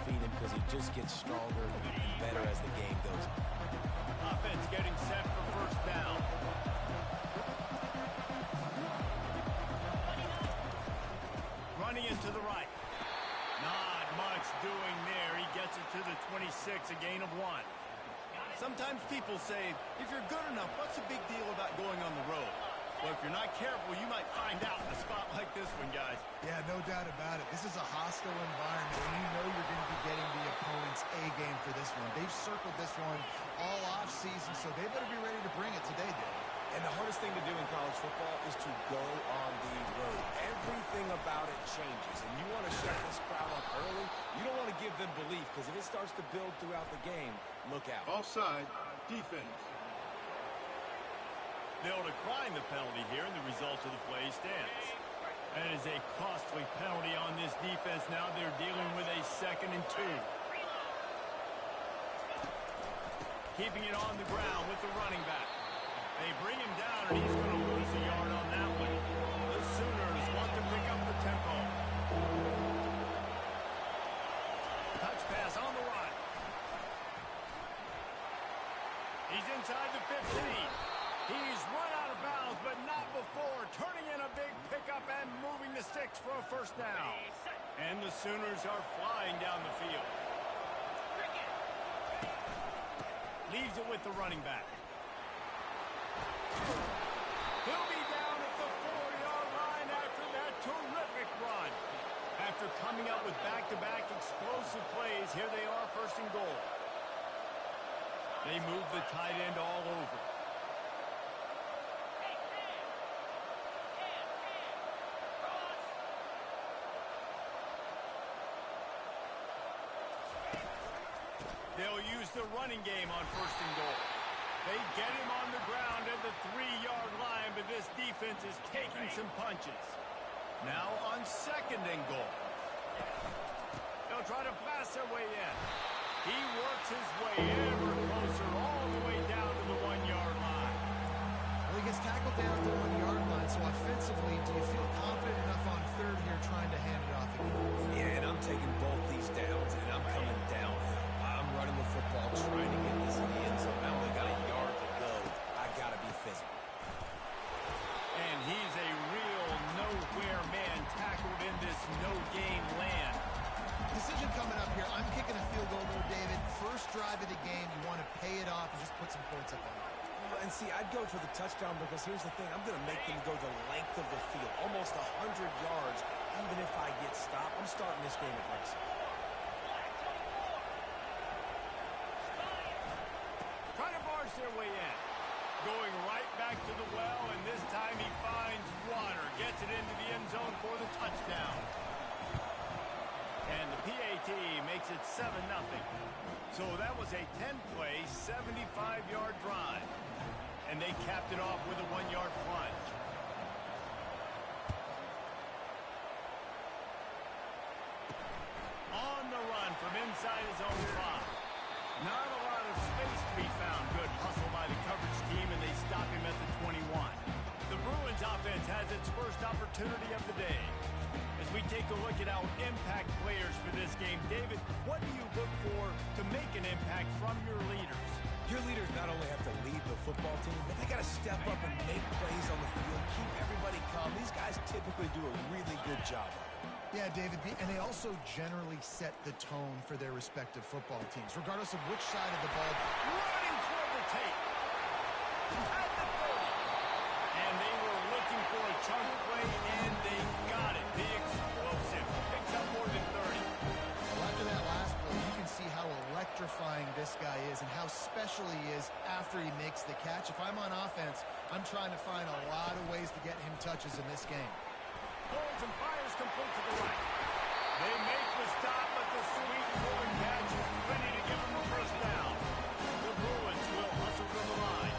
feed him because he just gets stronger and better as the game goes on. Offense getting set for first down. Running it to the right. Not much doing there. He gets it to the 26, a gain of 1. Sometimes people say, if you're good enough, what's the big deal about going on the road? Well, if you're not careful, you might find out in a spot like this one, guys. Yeah, no doubt about it. This is a hostile environment, and you know you're going to be getting the opponent's A game for this one. They've circled this one all off-season, so they better be ready to bring it today, Dave. And the hardest thing to do in college football is to go on the road. Everything about it changes, and you want to shut this crowd up early. You don't want to give them belief, because if it starts to build throughout the game, look out. Offside, defense. They'll decline the penalty here, and the result of the play stands. That is a costly penalty on this defense. Now they're dealing with a 2nd and 2. Keeping it on the ground with the running back. They bring him down, and he's going to lose a yard on that one. The Sooners want to pick up the tempo. Touch pass on the run. He's inside the 15. He's run out of bounds, but not before. Turning in a big pickup and moving the sticks for a first down. And the Sooners are flying down the field. Leaves it with the running back. He'll be down at the 4-yard line after that terrific run. After coming up with back-to-back explosive plays, here they are, 1st and goal. They move the tight end all over. They'll use the running game on 1st and goal. They get him on the ground at the 3-yard line, but this defense is taking some punches. Now on 2nd and goal. They'll try to pass their way in. He works his way ever closer all the way down to the 1-yard line. Well, he gets tackled down at the 1-yard line, so offensively, do you feel confident enough on 3rd here trying to hand it off again? Yeah, and I'm taking both these downs, and I'm coming down. I'm running the football, trying to get this in the end zone. I only got a yard to go. I got to be physical. And he's a real nowhere man tackled in this no-game land. Decision coming up here. I'm kicking a field goal though, David. First drive of the game, you want to pay it off and just put some points up on it. And see, I'd go for the touchdown because here's the thing. I'm going to make them go the length of the field, almost 100 yards. Even if I get stopped, I'm starting this game aggressive. Trying to barge their way in. Going right back to the well, and this time he finds water. Gets it into the end zone for the touchdown. And the PAT makes it 7-0. So that was a 10-play, 75-yard drive. And they capped it off with a 1-yard plunge. On the run from inside his own 5. Not a lot of space to be found. Good hustle by the coverage team, and they stop him at the 21. The Bruins offense has its first opportunity of the day. As we take a look at our impact players for this game, David, what do you look for to make an impact from your leaders? Your leaders not only have to lead the football team, but they got to step up and make plays on the field, keep everybody calm. These guys typically do a really good job of it. Yeah, David, and they also generally set the tone for their respective football teams, regardless of which side of the ball. Running toward the tape. At the 30. And they were looking for a chunk play, and they got it. The explosive picks up more than 30. Well, after that last play, you can see how electrifying this guy is and how special he is after he makes the catch. If I'm on offense, I'm trying to find a lot of ways to get him touches in this game. Pulls and fires complete to the right. They make the stop, but the sweet forward catch is ready to give them a first down. The Bruins will hustle from the line.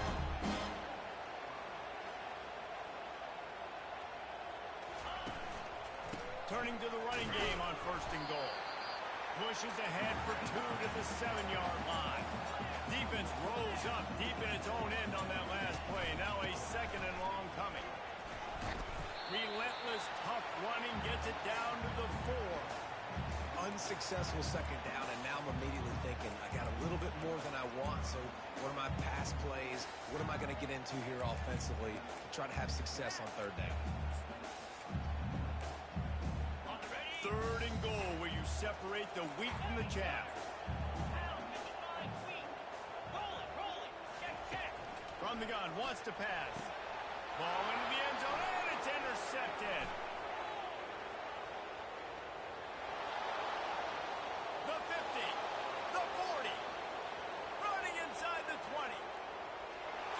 Turning to the running game on 1st and goal. Pushes ahead for 2 to the 7-yard line. Defense rolls up deep in its own end on that last play. Now a 2nd and long coming. Relentless, tough running gets it down to the 4. successful second down, and now I'm immediately thinking, I got a little bit more than I want, so what are my pass plays? What am I going to get into here offensively to try to have success on third down? Third and goal, where you separate the wheat from the chaff. From the gun, wants to pass. Ball into the end zone, and it's intercepted. The 50, the 40, running inside the 20.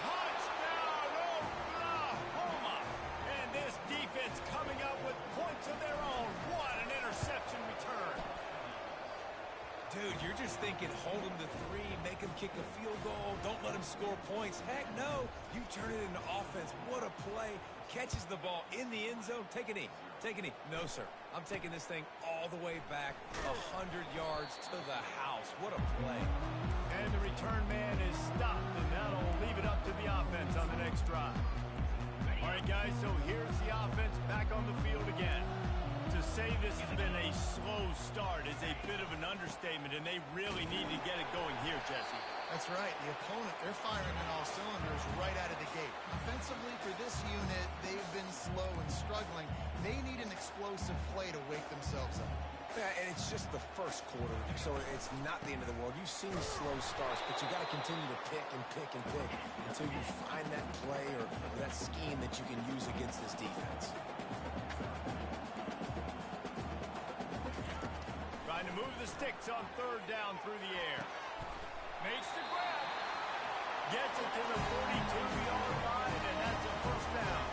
Touchdown, Oklahoma! And this defense coming up with points of their own. What an interception return. Dude, you're just thinking, hold him to 3, make him kick a field goal, don't let him score points. Heck no, you turn it into offense. What a play. Catches the ball in the end zone. Take a knee. Take a knee. No, sir. I'm taking this thing all the way back 100 yards to the house. What a play. And the return man is stopped, and that'll leave it up to the offense on the next drive. All right, guys, so here's the offense back on the field again. To say this has been a slow start is a bit of an understatement, and they really need to get it going here, Jesse. That's right. The opponent, they're firing on all cylinders right out of the gate. Offensively, for this unit, they've been slow and struggling. They need an explosive play to wake themselves up. Yeah, and it's just the first quarter, so it's not the end of the world. You've seen slow starts, but you got to continue to pick and pick and pick until you find that play or that scheme that you can use against this defense. Trying to move the sticks on third down through the air. Makes the grab. Gets it to the 42-yard line, and that's a first down.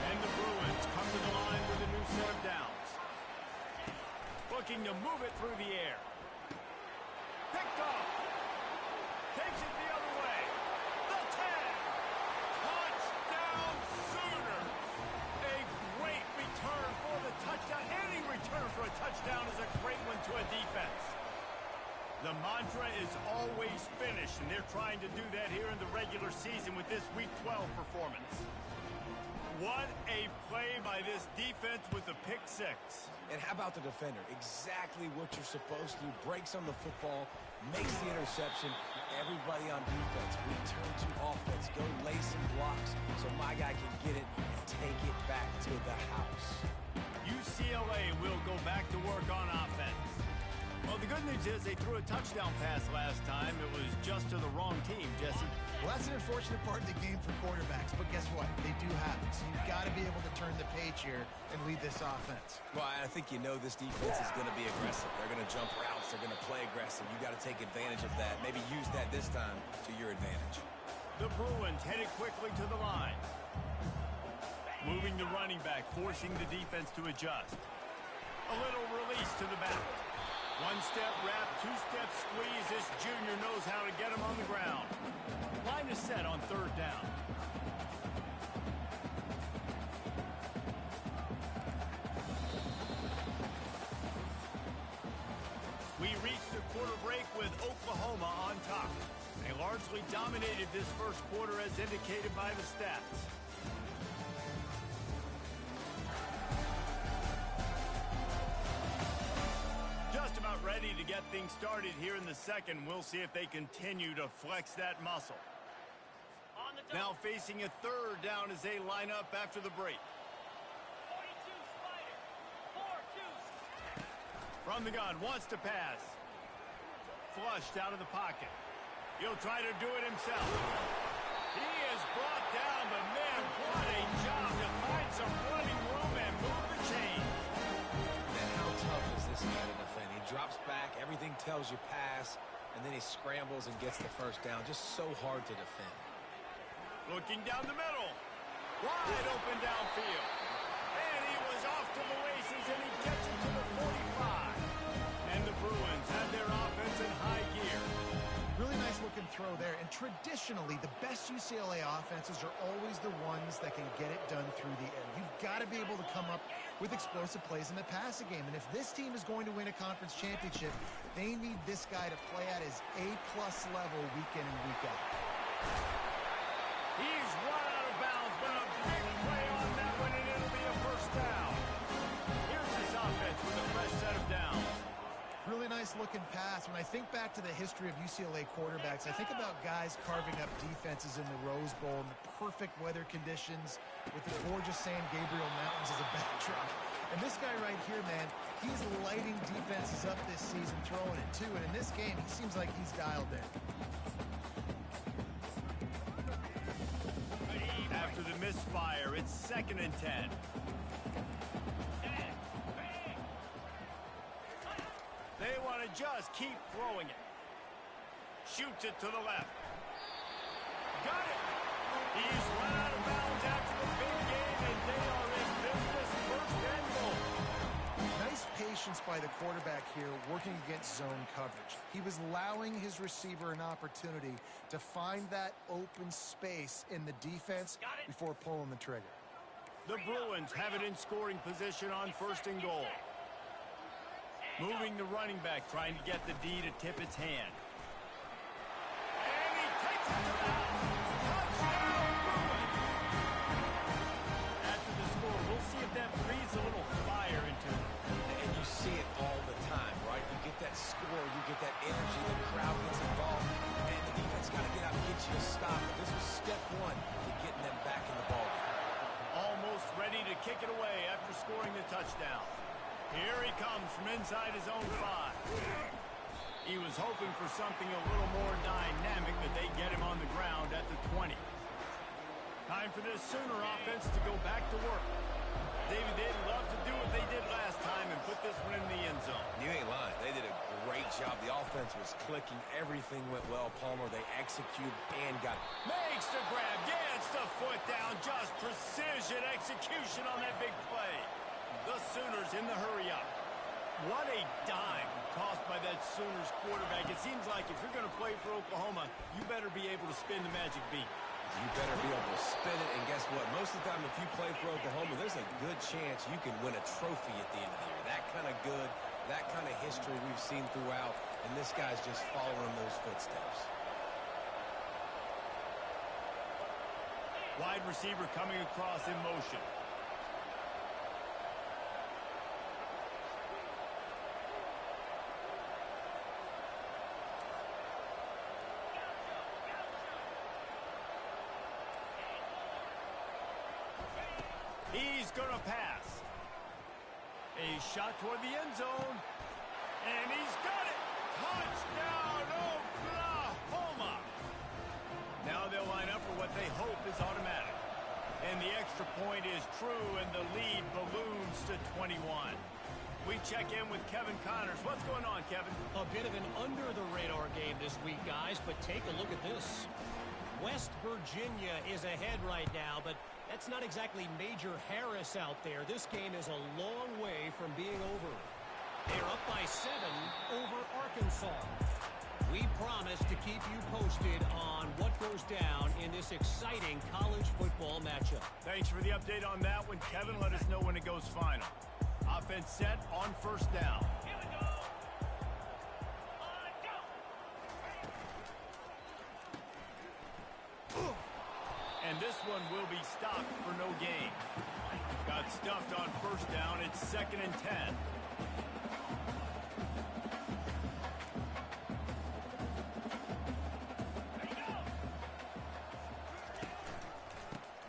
And the Bruins come to the line with a new set of downs. Looking to move it through the air. Picked off. Takes it the other way. The 10. Touchdown Sooner. A great return for the touchdown. Any return for a touchdown is a great one to a defense. The mantra is always finish, and they're trying to do that here in the regular season with this Week 12 performance. What a play by this defense with the pick six. And how about the defender? Exactly what you're supposed to do. Breaks on the football, makes the interception. Everybody on defense, return to offense. Go lay some blocks so my guy can get it and take it back to the house. UCLA will go back to work on offense. Well, the good news is they threw a touchdown pass last time. It was just to the wrong team, Jesse. Well, that's an unfortunate part of the game for quarterbacks, but guess what? They do have it, so you've got to be able to turn the page here and lead this offense. Well, I think you know this defense is going to be aggressive. They're going to jump routes. They're going to play aggressive. You got to take advantage of that. Maybe use that this time to your advantage. The Bruins headed quickly to the line. Moving the running back, forcing the defense to adjust. A little release to the back. One-step wrap, two-step squeeze. This junior knows how to get him on the ground. Line is set on third down. We reach the quarter break with Oklahoma on top. They largely dominated this first quarter as indicated by the stats. Just about ready to get things started here in the second. We'll see if they continue to flex that muscle. Now facing a third down as they line up after the break. 42 Spider. 4-2. From the gun, wants to pass. Flushed out of the pocket. He'll try to do it himself. He is brought down, but man, what a job to find some running room and move the chain. And how tough is this guy to defend? He drops back, everything tells you pass, and then he scrambles and gets the first down. Just so hard to defend. Looking down the middle. Wide open downfield. And he was off to the races, and he gets it to the 45. And the Bruins have their offense in high gear. Really nice looking throw there. And traditionally, the best UCLA offenses are always the ones that can get it done through the air. You've got to be able to come up with explosive plays in the passing game. And if this team is going to win a conference championship, they need this guy to play at his A-plus level week in and week out. He's run out of bounds, but a big play on that one, and it'll be a first down. Here's his offense with a fresh set of downs. Really good-looking pass. When I think back to the history of UCLA quarterbacks, I think about guys carving up defenses in the Rose Bowl in the perfect weather conditions with the gorgeous San Gabriel Mountains as a backdrop. And this guy right here, man, he's lighting defenses up this season, throwing it too. And in this game, he seems like he's dialed in. After the misfire, it's 2nd and 10. They want to just keep throwing it. Shoots it to the left. Got it! He's run out of bounds after the big game, and they are in business. 1st and goal. Nice patience by the quarterback here, working against zone coverage. He was allowing his receiver an opportunity to find that open space in the defense before pulling the trigger. The Bruins have it in scoring position on 1st and goal. Moving the running back, trying to get the D to tip its hand. And he takes it to the house. Touchdown, Bruins! After the score, we'll see if that breathes a little fire into it. And you see it all the time, right? You get that score, you get that energy, the crowd gets involved, and the defense got to get out and get you to stop. But this was step 1 to getting them back in the ballgame. Almost ready to kick it away after scoring the touchdown. Here he comes from inside his own 5. He was hoping for something a little more dynamic, but they get him on the ground at the 20. Time for this Sooner offense to go back to work. David, they'd love to do what they did last time and put this one in the end zone. You ain't lying. They did a great job. The offense was clicking. Everything went well. Palmer, they executed and got it. Makes the grab, gets the foot down. Just precision execution on that big play. The Sooners in the hurry up. What a dime tossed by that Sooners quarterback. It seems like if you're going to play for Oklahoma, you better be able to spin the magic beat. You better be able to spin it, and guess what? Most of the time, if you play for Oklahoma, there's a good chance you can win a trophy at the end of the year. That kind of good, that kind of history we've seen throughout, and this guy's just following those footsteps. Wide receiver coming across in motion. He's going to pass. A shot toward the end zone. And he's got it. Touchdown, Oklahoma. Now they'll line up for what they hope is automatic. And the extra point is true, and the lead balloons to 21. We check in with Kevin Connors. What's going on, Kevin? A bit of an under-the-radar game this week, guys, but take a look at this. West Virginia is ahead right now, but that's not exactly Major Harris out there. This game is a long way from being over. They're up by 7 over Arkansas. We promise to keep you posted on what goes down in this exciting college football matchup. Thanks for the update on that one, Kevin. Let us know when it goes final. Offense set on 1st down. Here we go. Go. And this one will be stopped for no gain. Got stuffed on 1st down. It's 2nd and 10.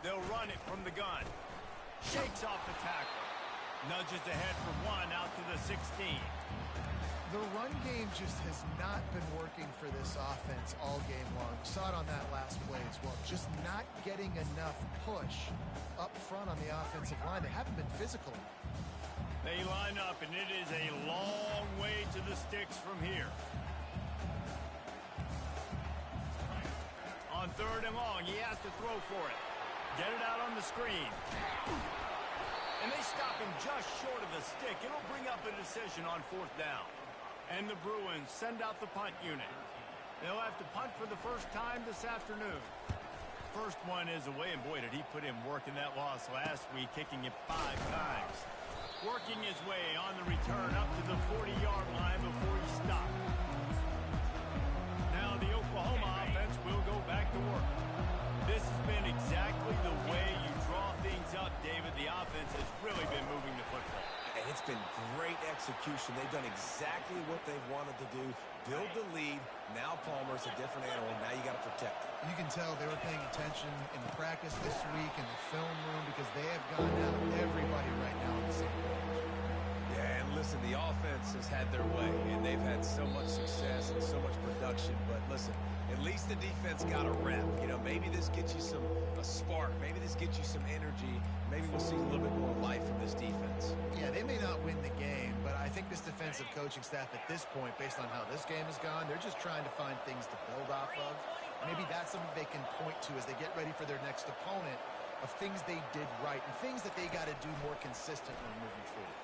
They'll run it from the gun. Shakes off the tackle. Nudges ahead for 1 out to the 16. The run game just has not been working for this offense all game long. Saw it on that last play as well. Just not getting enough push up front on the offensive line. They haven't been physical. They line up, and it is a long way to the sticks from here. On 3rd and long, he has to throw for it. Get it out on the screen. And they stop him just short of the stick. It'll bring up a decision on 4th down. And the Bruins send out the punt unit. They'll have to punt for the first time this afternoon. First one is away, and boy, did he put in work in that loss last week, kicking it 5 times. Working his way on the return up to the 40-yard line before he stopped. Now the Oklahoma offense will go back to work. This has been exactly the way you draw things up, David. The offense has really been moving the football. And it's been great execution. They've done exactly what they've wanted to do. Build the lead. Now Palmer's a different animal. Now you got to protect it. You can tell they were paying attention in practice this week in the film room because they have gone out everybody right now on the same page. Yeah, and listen, the offense has had their way, and they've had so much success and so much production. But listen, at least the defense got a rep. You know, maybe this gets you a spark. Maybe this gets you some energy. Maybe we'll see a little bit more life from this defense. Yeah, they may not win the game, but I think this defensive coaching staff at this point, based on how this game has gone, they're just trying to find things to build off of. Maybe that's something they can point to as they get ready for their next opponent of things they did right and things that they got to do more consistently moving forward.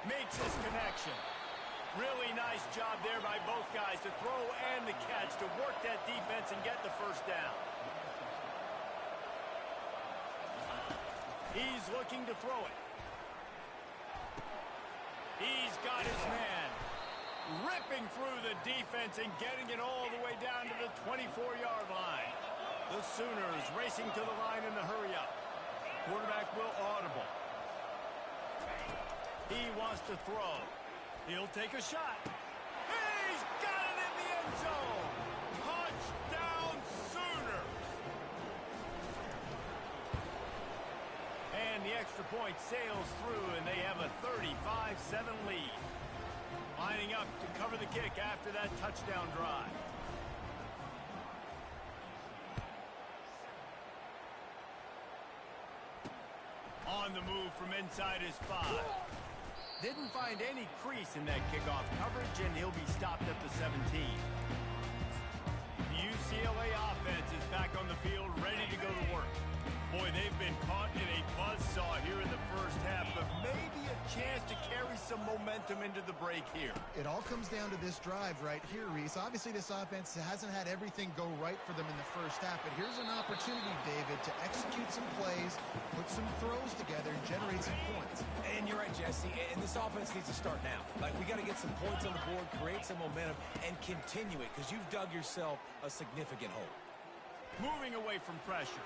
Makes his connection. Really nice job there by both guys to throw and the catch to work that defense and get the first down. He's looking to throw it. He's got his man. Ripping through the defense and getting it all the way down to the 24-yard line. The Sooners racing to the line in the hurry up. Quarterback will audible. He wants to throw. He'll take a shot. He's got it in the end zone. Touchdown Sooners. And the extra point sails through, and they have a 35-7 lead. Lining up to cover the kick after that touchdown drive. On the move from inside his 5. Didn't find any crease in that kickoff coverage, and he'll be stopped at the 17. The UCLA offense is back on the field, ready to go to work. Boy, they've been caught in a buzzsaw here in the first half, but maybe a chance to carry some momentum into the break here. It all comes down to this drive right here, Reese. Obviously, this offense hasn't had everything go right for them in the first half, but here's an opportunity, David, to execute some plays, put some throws together, and generate some points. And you're right, Jesse, and this offense needs to start now. Like, we got to get some points on the board, create some momentum, and continue it, because you've dug yourself a significant hole. Moving away from pressure.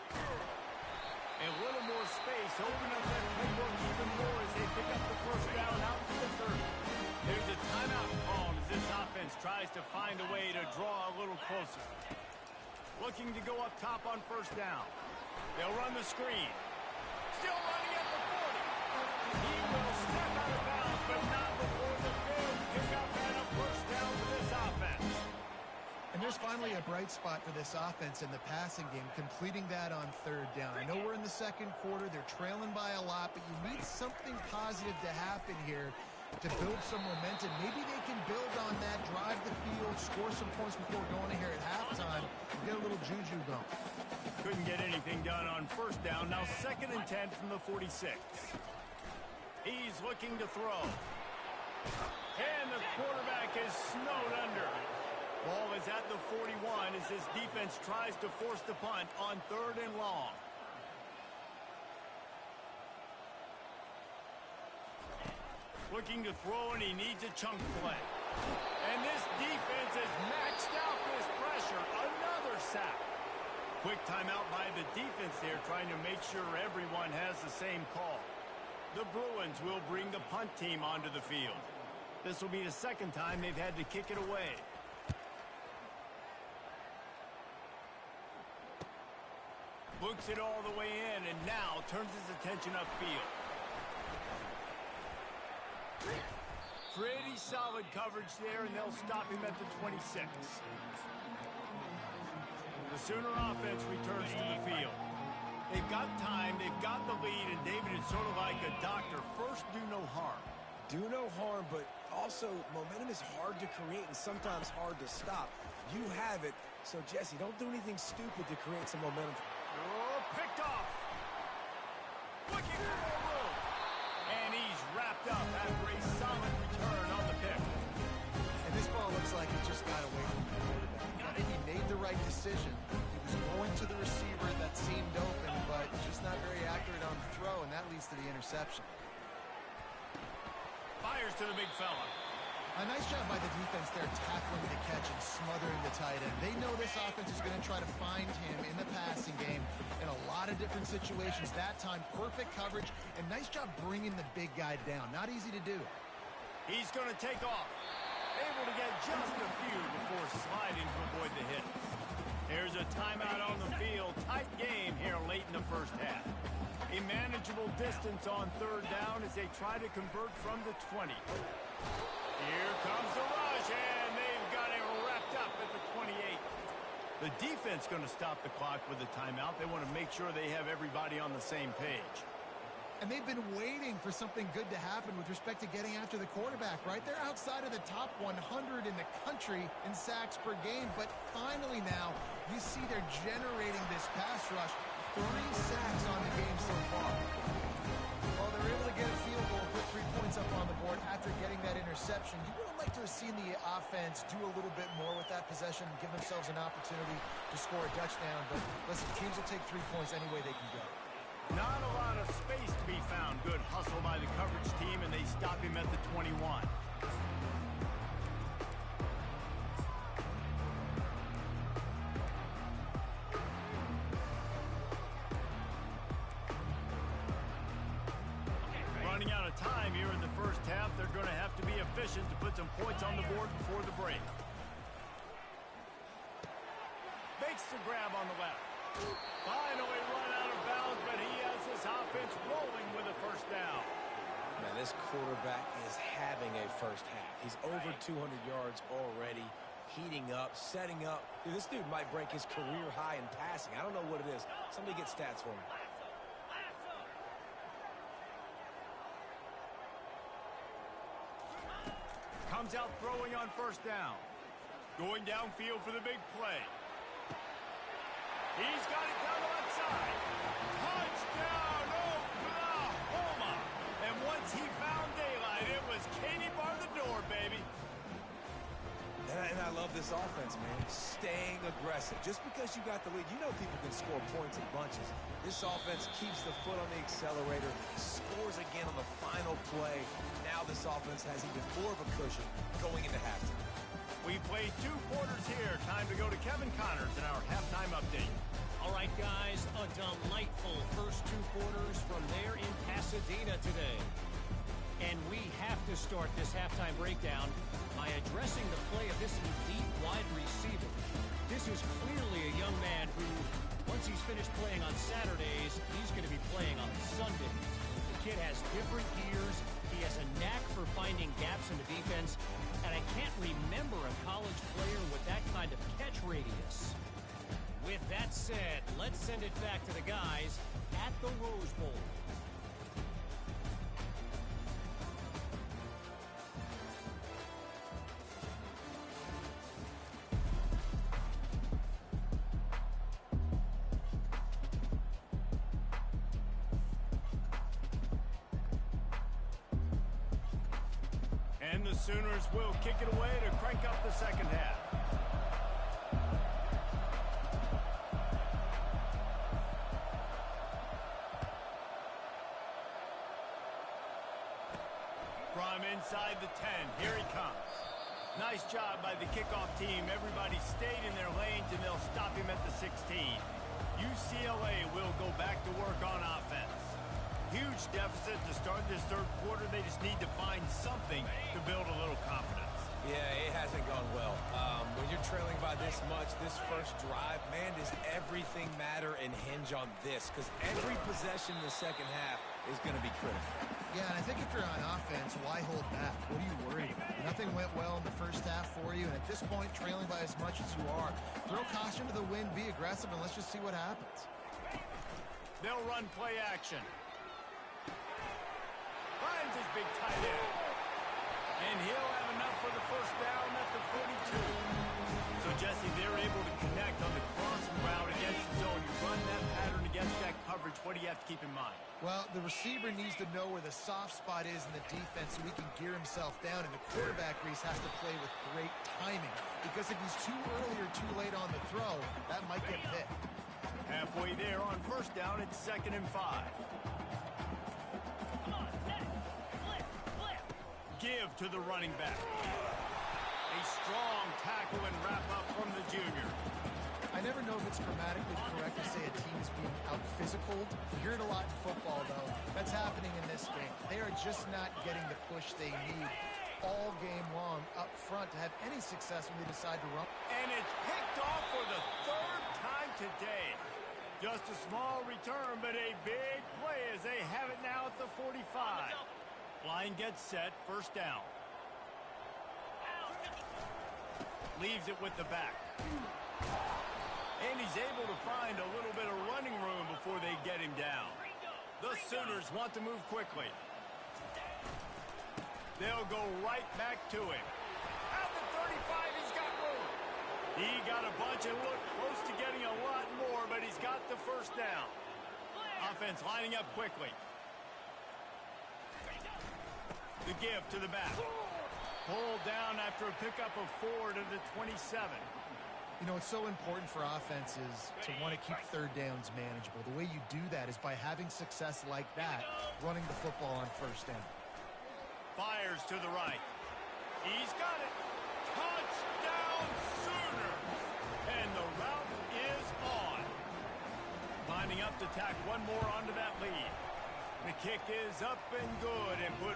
A little more space, open up that playbook even more as they pick up the first down out to the 30. There's a timeout called as this offense tries to find a way to draw a little closer. Looking to go up top on first down. They'll run the screen. Still running at the 40. He will step out of bounds, but not before the big pickup and a first down for this offense. And there's finally a bright spot for this offense in the passing game, completing that on third down. I know we're in the second quarter. They're trailing by a lot, but you need something positive to happen here to build some momentum. Maybe they can build on that, drive the field, score some points before going in here at halftime, and get a little juju going. Couldn't get anything done on first down. Now 2nd and 10 from the 46. He's looking to throw. And the quarterback is snowed under. Ball is at the 41 as this defense tries to force the punt on 3rd and long. Looking to throw, and he needs a chunk play. And this defense has maxed out this pressure. Another sack. Quick timeout by the defense there, trying to make sure everyone has the same call. The Bruins will bring the punt team onto the field. This will be the 2nd time they've had to kick it away. Books it all the way in, and now turns his attention upfield. Pretty solid coverage there, and they'll stop him at the 26. The Sooner offense returns to the field. They've got time, they've got the lead, and David is sort of like a doctor. First, do no harm. Do no harm, but also momentum is hard to create and sometimes hard to stop. You have it, so Jesse, don't do anything stupid to create some momentum. Oh, picked off. Looking for more room. And he's wrapped up after a solid return on the pick. And this ball looks like it just got away from the quarterback. I think he made the right decision. He was going to the receiver that seemed open, but just not very accurate on the throw, and that leads to the interception. Fires to the big fella. A nice job by the defense there, tackling the catch and smothering the tight end. They know this offense is going to try to find him in the passing game in a lot of different situations. That time, perfect coverage, and nice job bringing the big guy down. Not easy to do. He's going to take off. Able to get just a few before sliding to avoid the hit. There's a timeout on the field. Tight game here late in the first half. A manageable distance on third down as they try to convert from the 20. Here comes the rush, and they've got it wrapped up at the 28. The defense going to stop the clock with a timeout. They want to make sure they have everybody on the same page. And they've been waiting for something good to happen with respect to getting after the quarterback, right? They're outside of the top 100 in the country in sacks per game, but finally now you see they're generating this pass rush. 3 sacks on the game so far. Well, they're able to get a field goal, put 3 points up on the board after getting that interception. You would have liked to have seen the offense do a little bit more with that possession and give themselves an opportunity to score a touchdown. But listen, teams will take 3 points any way they can go. Not a lot of space to be found. Good hustle by the coverage team, and they stop him at the 21. Running out of time here in the first half. They're going to have to be efficient to put some points on the board before the break. Makes the grab on the left. Finally run out of bounds, but he has this offense rolling with a first down. Man, this quarterback is having a first half. He's over 200 yards already, heating up, setting up. Dude, this dude might break his career high in passing. I don't know what it is. Somebody get stats for me. Comes out throwing on first down. Going downfield for the big play. He's got it down the left side. Touchdown, Oklahoma. And once he found daylight, it was Katie bar the door, baby. And I love this offense, man. Staying aggressive. Just because you got the lead, you know people can score points in bunches. This offense keeps the foot on the accelerator, scores again on the final play. Now this offense has even more of a cushion going into halftime. We played 2 quarters here. Time to go to Kevin Connors in our halftime update. All right, guys, a delightful first 2 quarters from there in Pasadena today. And we have to start this halftime breakdown by addressing the play of this elite wide receiver. This is clearly a young man who, once he's finished playing on Saturdays, he's going to be playing on Sundays. The kid has different gears. He has a knack for finding gaps in the defense. And I can't remember a college player with that kind of catch radius. With that said, let's send it back to the guys at the Rose Bowl. And the Sooners will kick it away to crank up the second half. From inside the 10, here he comes. Nice job by the kickoff team. Everybody stayed in their lanes, and they'll stop him at the 16. UCLA will go back to work on offense. Huge deficit to start this third quarter. They just need to find something to build a little confidence. Yeah, it hasn't gone well. When you're trailing by this much, this first drive, man, does everything matter and hinge on this? Because every possession in the second half is going to be critical. Yeah, and I think if you're on offense, why hold back? What are you worried about? Nothing went well in the first half for you, and at this point, trailing by as much as you are, throw caution to the wind, be aggressive, and let's just see what happens. They'll run play action. Finds his big tight end. And he'll have enough for the first down at the 42. So, Jesse, they're able to connect on the crossing route against the zone. You run that pattern against that coverage. What do you have to keep in mind? Well, the receiver needs to know where the soft spot is in the defense so he can gear himself down. And the quarterback, Reese, has to play with great timing. Because if he's too early or too late on the throw, that might get picked. Halfway there on first down, it's 2nd and 5. Come on, set it. Flip, flip. Give to the running back. A strong tackle and wrap-up from the junior. I never know if it's grammatically correct to say a team is being out-physicaled. You hear it a lot in football, though. That's happening in this game. They are just not getting the push they need all game long up front to have any success when they decide to run. And it's picked off for the third time today. Just a small return, but a big play as they have it now at the 45. Line gets set, first down. Leaves it with the back. And he's able to find a little bit of running room before they get him down. The Sooners want to move quickly. They'll go right back to him. At the 35, he's got room. He got a bunch and looked close to getting a lot more, but he's got the first down. Offense lining up quickly. The give to the back. Pulled down after a pickup of 4 to the 27. You know, it's so important for offenses to want to keep third downs manageable. The way you do that is by having success like that, running the football on first down. Fires to the right. He's got it. Touchdown Sooner. And the route is on. Lining up to tack one more onto that lead. The kick is up and good and put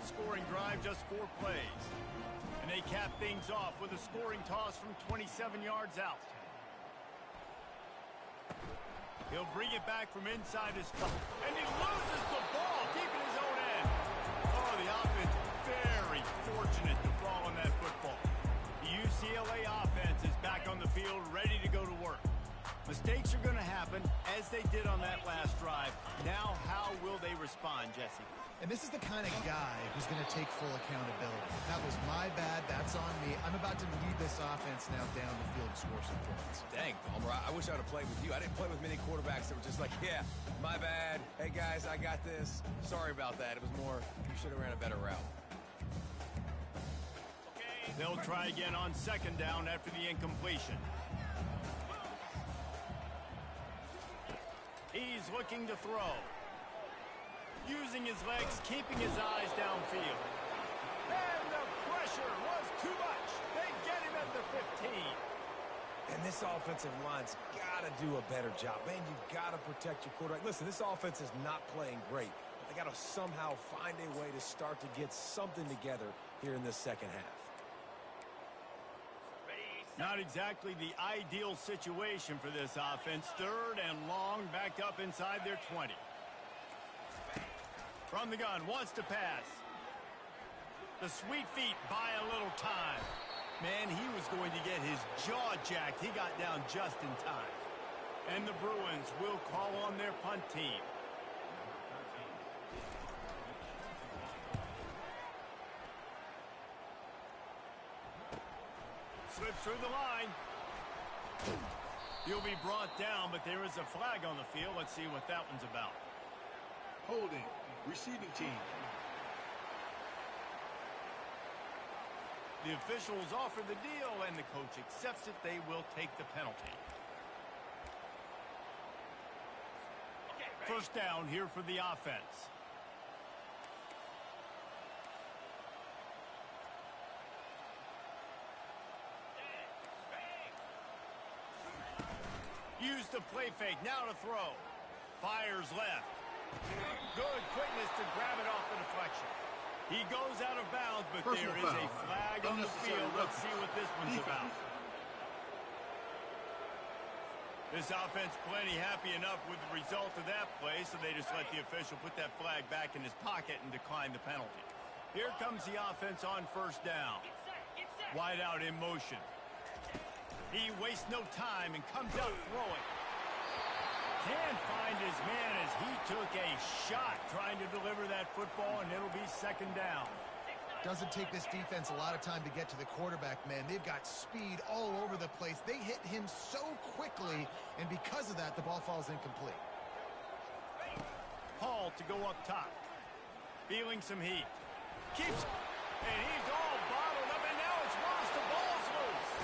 high-scoring drive, just 4 plays. And they cap things off with a scoring toss from 27 yards out. He'll bring it back from inside his foot. And he loses the ball deep in his own end. Oh, the offense very fortunate to fall on that football. The UCLA offense is back on the field, ready to go to work. Mistakes are going to happen, as they did on that last drive. Now, how will they respond, Jesse? And this is the kind of guy who's going to take full accountability. That was my bad. That's on me. I'm about to lead this offense now down the field and score some points. Dang, Palmer, I wish I would have played with you. I didn't play with many quarterbacks that were just like, yeah, my bad. Hey, guys, I got this. Sorry about that. It was more, you should have ran a better route. They'll try again on 2nd down after the incompletion. He's looking to throw. Using his legs, keeping his eyes downfield. And the pressure was too much. They get him at the 15. And this offensive line's got to do a better job. Man, you've got to protect your quarterback. Listen, this offense is not playing great. They got to somehow find a way to start to get something together here in this second half. Not exactly the ideal situation for this offense. 3rd and long, back up inside their 20. From the gun, wants to pass. The sweet feet buy a little time. Man, he was going to get his jaw jacked. He got down just in time. And the Bruins will call on their punt team. Slips through the line. He'll be brought down, but there is a flag on the field. Let's see what that one's about. Holding. Receiving team. The officials offer the deal, and the coach accepts it. They will take the penalty. First down here for the offense. Use the play fake, now to throw. Fires left. Good quickness to grab it off the deflection. He goes out of bounds, but there is a flag on the field. Let's see what this one's about. This offense plenty happy enough with the result of that play, so they just let the official put that flag back in his pocket and decline the penalty. Here comes the offense on 1st down. Wide out in motion. He wastes no time and comes out throwing. Can't find his man as he took a shot trying to deliver that football, and it'll be 2nd down. Doesn't take this defense a lot of time to get to the quarterback, man. They've got speed all over the place. They hit him so quickly, and because of that, the ball falls incomplete. Hall to go up top. Feeling some heat. Keeps, and he's all bottled up, and now it's lost. The ball's loose.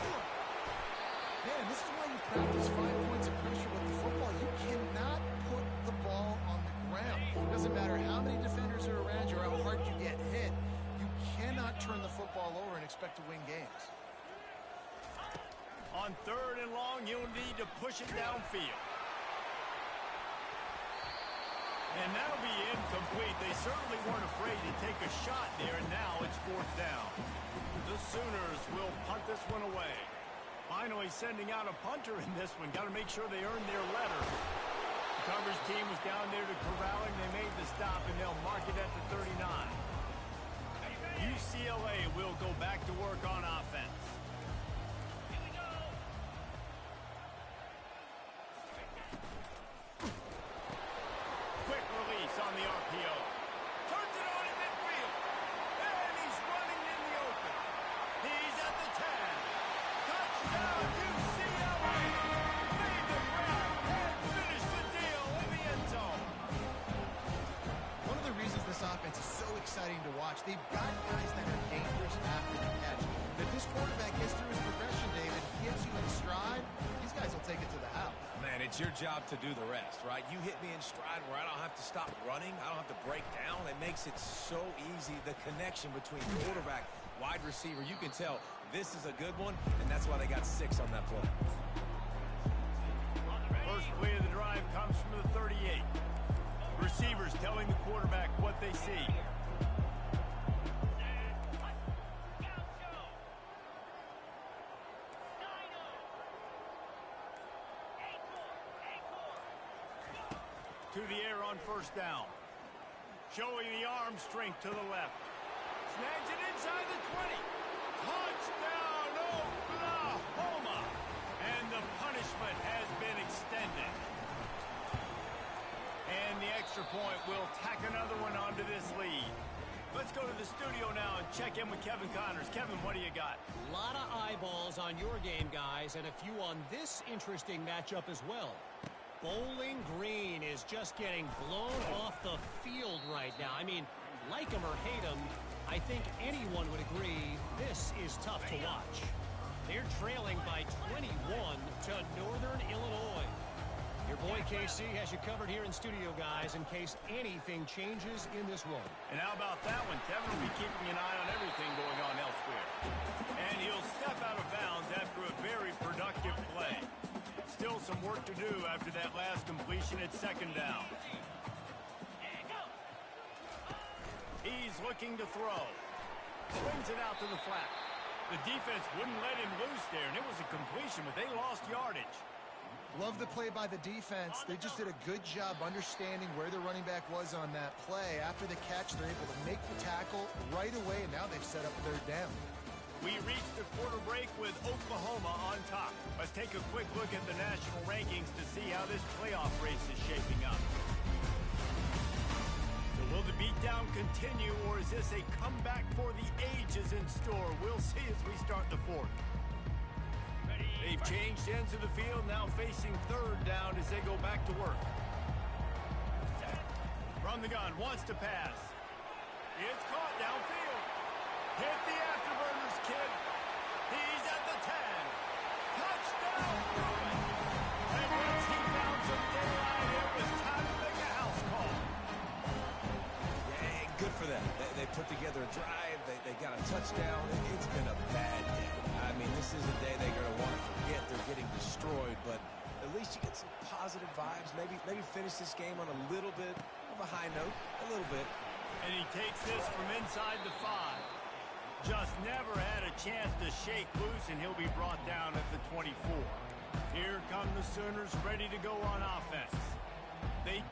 Man, this is why you practice 5 points of pressure with the football. You cannot put the ball on the ground. It doesn't matter how many defenders are around you or how hard you get hit. You cannot turn the football over and expect to win games. On 3rd and long, you'll need to push it downfield. And that'll be incomplete. They certainly weren't afraid to take a shot there, and now it's 4th down. The Sooners will punt this one away. Finally sending out a punter in this one. Got to make sure they earn their letter. The coverage team was down there to corral him. They made the stop, and they'll mark it at the 39. UCLA will go back to work on offense. Here we go. Quick release on the RPO. Turns it on in midfield. And he's running in the open. He's at the 10. Touchdown, UCLA! Made the grab and finished the deal in the end zone. One of the reasons this offense is so exciting to watch, they've got guys that are dangerous after the catch. If this quarterback gets through his progression, David, gets you in stride, these guys will take it to the house. Man, it's your job to do the rest, right? You hit me in stride where I don't have to stop running. I don't have to break down. It makes it so easy. The connection between quarterback, wide receiver, you can tell this is a good one, and that's why they got 6 on that play. First play of the drive comes from the 38. Receivers telling the quarterback what they see. to the air on first down. Showing the arm strength to the left. Snags it inside the 20. Touchdown, Oklahoma! And the punishment has been extended. And the extra point will tack another one onto this lead. Let's go to the studio now and check in with Kevin Connors. Kevin, what do you got? A lot of eyeballs on your game, guys, and a few on this interesting matchup as well. Bowling Green is just getting blown off the field right now. I mean, like him or hate him, I think anyone would agree this is tough to watch. They're trailing by 21 to Northern Illinois. Your boy KC has you covered here in studio, guys, in case anything changes in this one. And how about that one? Kevin will be keeping an eye on everything going on elsewhere. And he'll step out of bounds after a very productive play. Still some work to do after that last completion at second down. He's looking to throw. Swings it out to the flat. The defense wouldn't let him loose there, and it was a completion, but they lost yardage. Love the play by the defense. They just did a good job understanding where the running back was on that play. After the catch, they're able to make the tackle right away, and now they've set up third down. We reached the quarter break with Oklahoma on top. Let's take a quick look at the national rankings to see how this playoff race is shaping up. So will the beatdown continue, or is this a comeback for the ages in store? We'll see as we start the fourth. They've changed ends of the field, now facing third down as they go back to work. From the gun, wants to pass. It's caught downfield. Hit the afterburners, kid. He's at the 10. Touchdown, Bruin. And once he found some daylight, it was time to make a house call. Yeah, good for them. They put together a drive. They got a touchdown. It's been a bad day. I mean, this is a day they're going to want to forget. They're getting destroyed, but at least you get some positive vibes. Maybe finish this game on a little bit of a high note, a little bit. And he takes this from inside the 5. Just never had a chance to shake loose, and he'll be brought down at the 24. Here come the Sooners ready to go on offense. They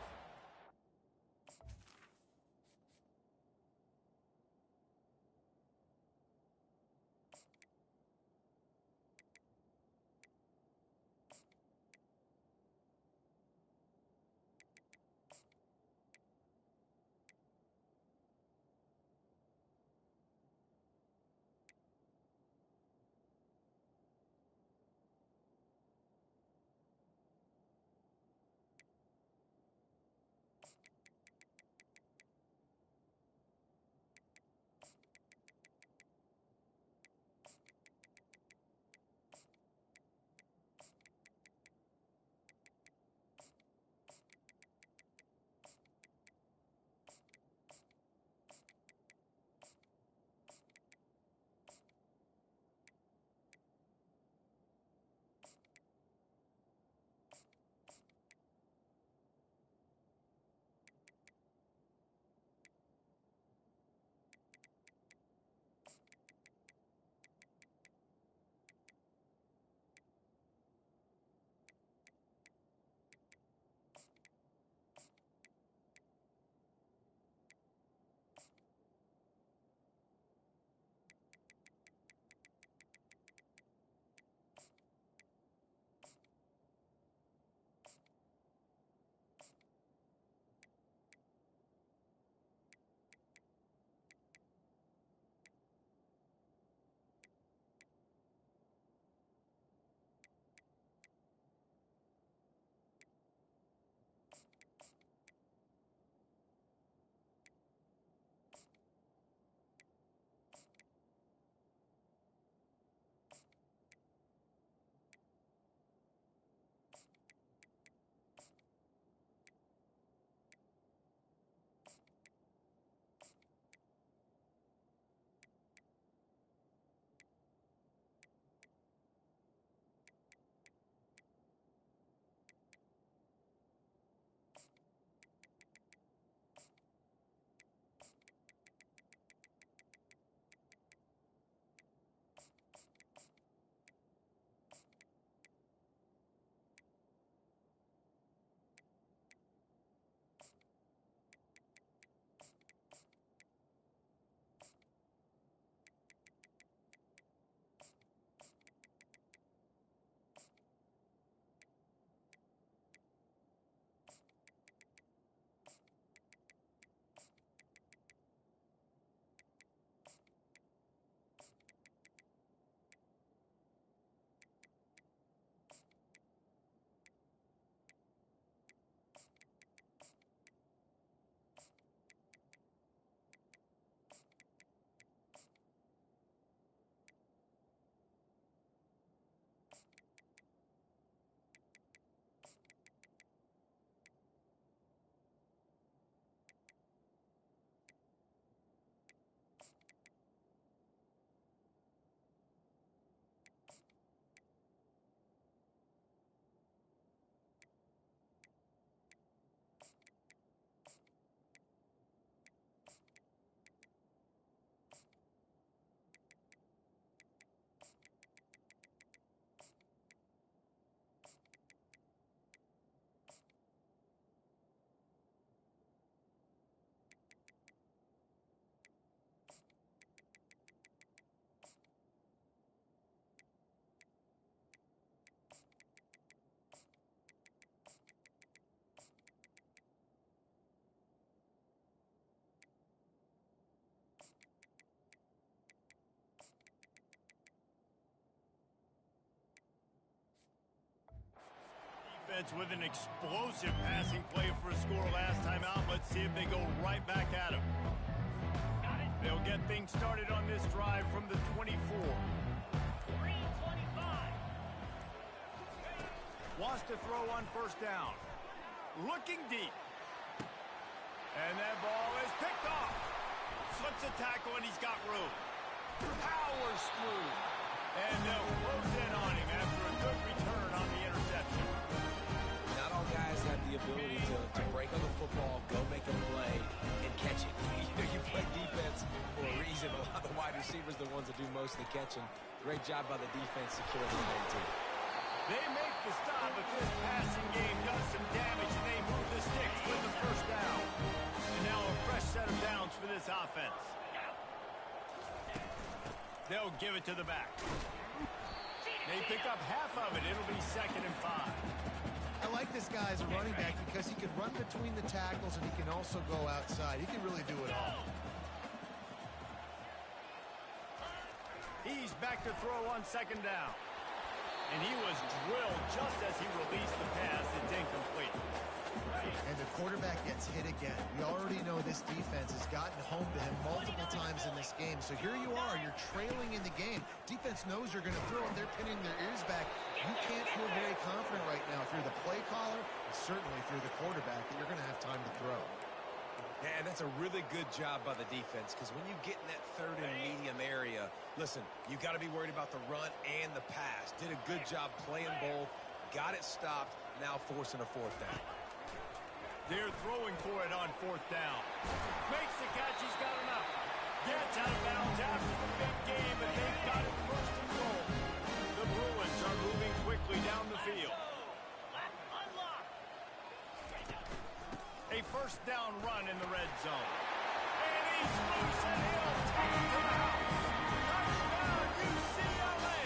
offense with an explosive passing play for a score last time out. Let's see if they go right back at him. They'll get things started on this drive from the 24. 3:25. Wants to throw on first down. Looking deep. And that ball is picked off. Slips a tackle and he's got room. Powers through. And they'll close in on him after a good return on the interception. Not all guys have the ability to break on the football, go make a play, and catch it. You play defense for a reason. A lot of the wide receivers are the ones that do most of the catching. Great job by the defense securing the team. They make the stop, but this passing game does some damage, and they move the sticks with the first down. And now a fresh set of downs for this offense. They'll give it to the back. They pick up half of it. It'll be 2nd and 5. I like this guy as a running back because he can run between the tackles and he can also go outside. He can really do it all. He's back to throw on 2nd down. And he was drilled just as he released the pass. It's incomplete. And the quarterback gets hit again. We already know this defense has gotten home to him multiple times in this game. So here you are, you're trailing in the game. Defense knows you're going to throw, and they're pinning their ears back. You can't feel very confident right now if you're the play caller, and certainly if you're the quarterback, that you're going to have time to throw. And that's a really good job by the defense, because when you get in that 3rd and medium area, listen, you got to be worried about the run and the pass. Did a good job playing both, got it stopped, now forcing a 4th down. They're throwing for it on 4th down. Makes the catch, he's got enough. Gets out of bounds after the big game, but they've got it 1st and goal. The Bruins are moving quickly down the field. A 1st down run in the red zone. And he's loose and he'll take it to the house. Touchdown, UCLA!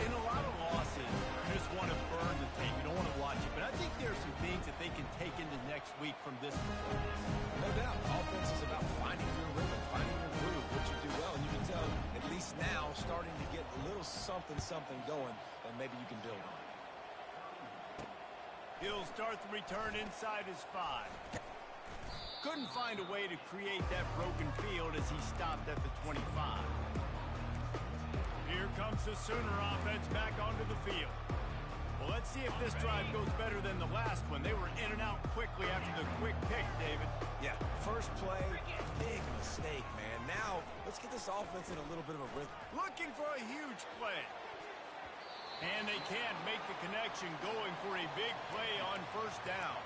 In a lot of losses, you just want to burn the tape. You don't want to watch it. But I think there's some things that they can take into next week from this performance. No doubt. Offense is about finding your rhythm, finding your groove, what you do well. And you can tell, at least now, starting to get a little something going that maybe you can build on. He'll start the return inside his 5. Couldn't find a way to create that broken field as he stopped at the 25. Here comes the Sooner offense back onto the field. Well, let's see if this drive goes better than the last one. They were in and out quickly after the quick pick, David. Yeah, first play, big mistake, man. Now, let's get this offense in a little bit of a rhythm. Looking for a huge play. And they can't make the connection, going for a big play on 1st down.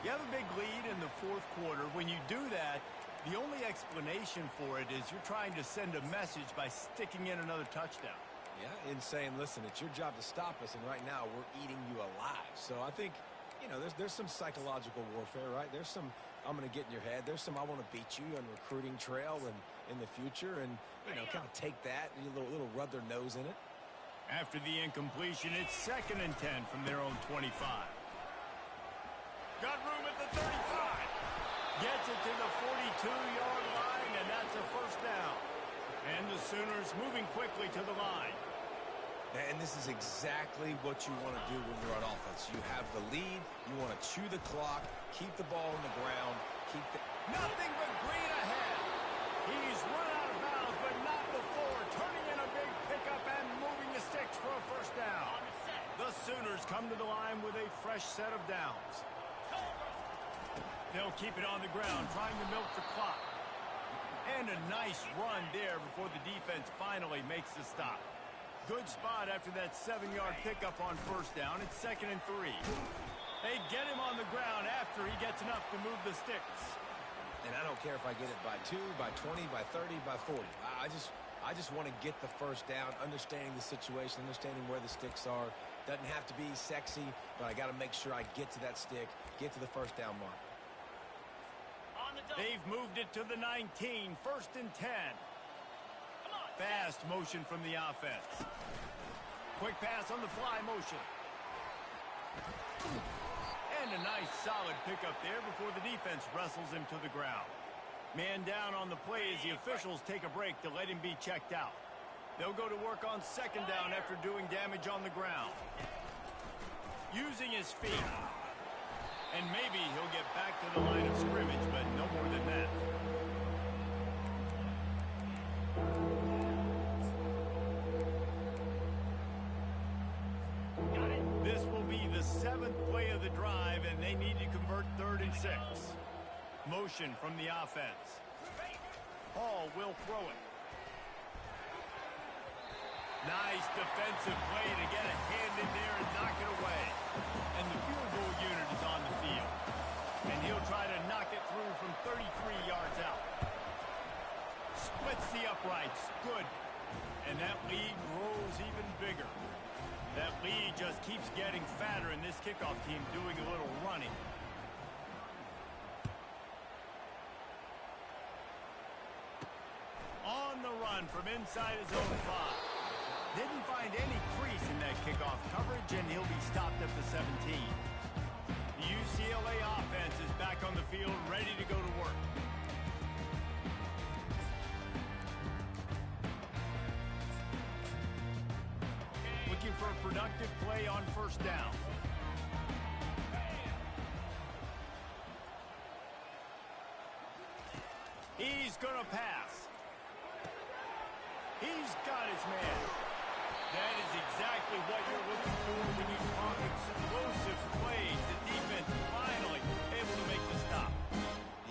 You have a big lead in the 4th quarter. When you do that, the only explanation for it is you're trying to send a message by sticking in another touchdown. Yeah, in saying, listen, it's your job to stop us, and right now we're eating you alive. So I think, you know, there's some psychological warfare, right? There's some, I'm going to get in your head. There's some, I want to beat you on recruiting trail and in the future, and, you know, kind of take that and a little rub their nose in it. After the incompletion, it's 2nd and 10 from their own 25. Got room at the 35. Gets it to the 42-yard line, and that's a 1st down. And the Sooners moving quickly to the line. And this is exactly what you want to do when you're on offense. You have the lead. You want to chew the clock, keep the ball on the ground, keep the... Nothing but green ahead. He's run out of bounds, but not before. Turning in a big pickup and moving the sticks for a 1st down. The Sooners come to the line with a fresh set of downs. They'll keep it on the ground, trying to milk the clock. And a nice run there before the defense finally makes the stop. Good spot after that 7-yard pickup on 1st down. It's 2nd and 3. They get him on the ground after he gets enough to move the sticks. And I don't care if I get it by 2, by 20, by 30, by 40. I just want to get the 1st down, understanding the situation, understanding where the sticks are. Doesn't have to be sexy, but I got to make sure I get to that stick, get to the 1st down mark. They've moved it to the 19, 1st and 10. Fast motion from the offense. Quick pass on the fly motion. And a nice solid pickup there before the defense wrestles him to the ground. Man down on the play as the officials take a break to let him be checked out. They'll go to work on 2nd down after doing damage on the ground. using his feet. And maybe he'll get back to the line of scrimmage, but no more than that. This will be the 7th play of the drive, and they need to convert 3rd and 6. Motion from the offense. Hall will throw it. Nice defensive play to get a hand in there and knock it away. And the field goal unit is on the field. And he'll try to knock it through from 33 yards out. Splits the uprights. Good. And that lead grows even bigger. That lead just keeps getting fatter, and this kickoff team doing a little running. On the run from inside his own 5. Didn't find any crease in that kickoff coverage, and he'll be stopped at the 17. The UCLA offense is back on the field, ready to go to work. Looking for a productive play on 1st down. He's going to pass. He's got his man. That is exactly what you're looking for when you talk explosive plays. The defense finally able to make the stop.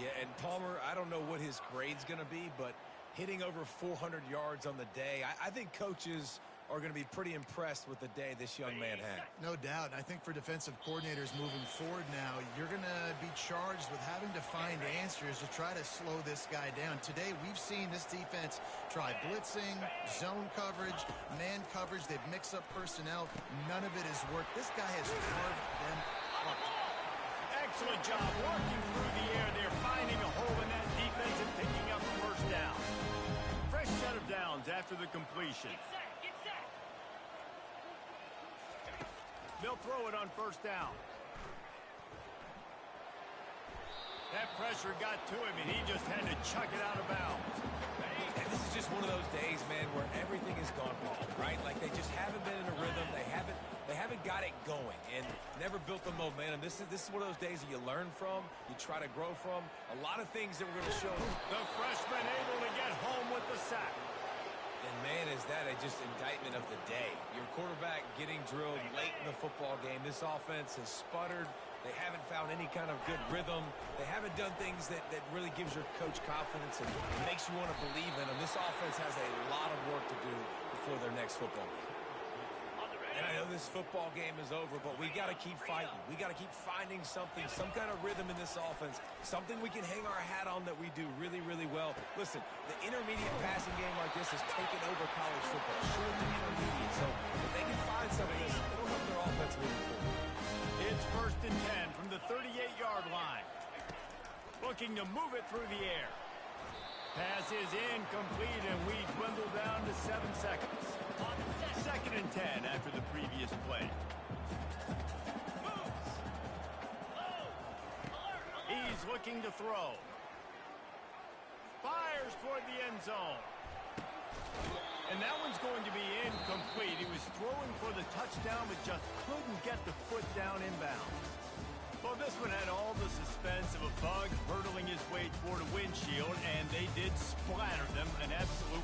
Yeah, and Palmer, I don't know what his grade's going to be, but hitting over 400 yards on the day, I think coaches are going to be pretty impressed with the day this young man had. No doubt. I think for defensive coordinators moving forward now, you're going to be charged with having to find answers to try to slow this guy down. Today, we've seen this defense try blitzing, zone coverage, man coverage. They've mixed up personnel. None of it has worked. This guy has carved them up. Excellent job working through the air. They're finding a hole in that defense and picking up the 1st down. Fresh set of downs after the completion. They'll throw it on 1st down. That pressure got to him, and he just had to chuck it out of bounds. And this is just one of those days, man, where everything has gone wrong, right? Like they just haven't been in a rhythm. They haven't got it going and never built the momentum. This is one of those days that you learn from, you try to grow from. A lot of things that we're going to show. The freshman able to get home with the sack. And, man, is that just indictment of the day. Your quarterback getting drilled late in the football game. This offense has sputtered. They haven't found any kind of good rhythm. They haven't done things that really gives your coach confidence and makes you want to believe in them. This offense has a lot of work to do before their next football game. And I know this football game is over, but we got to keep fighting. We got to keep finding something, some kind of rhythm in this offense, something we can hang our hat on that we do really, really well. Listen, the intermediate passing game like this has taken over college football, short to intermediate. So if they can find some of this, it'll help their offense moving forward. It's 1st and 10 from the 38-yard line. Looking to move it through the air. Pass is incomplete, and we dwindle down to 7 seconds. 2nd and 10 after the previous play. He's looking to throw. Fires toward the end zone. And that one's going to be incomplete. He was throwing for the touchdown, but just couldn't get the foot down inbound. Well, this one had all the suspense of a bug hurtling his way toward a windshield, and they did splatter them an absolute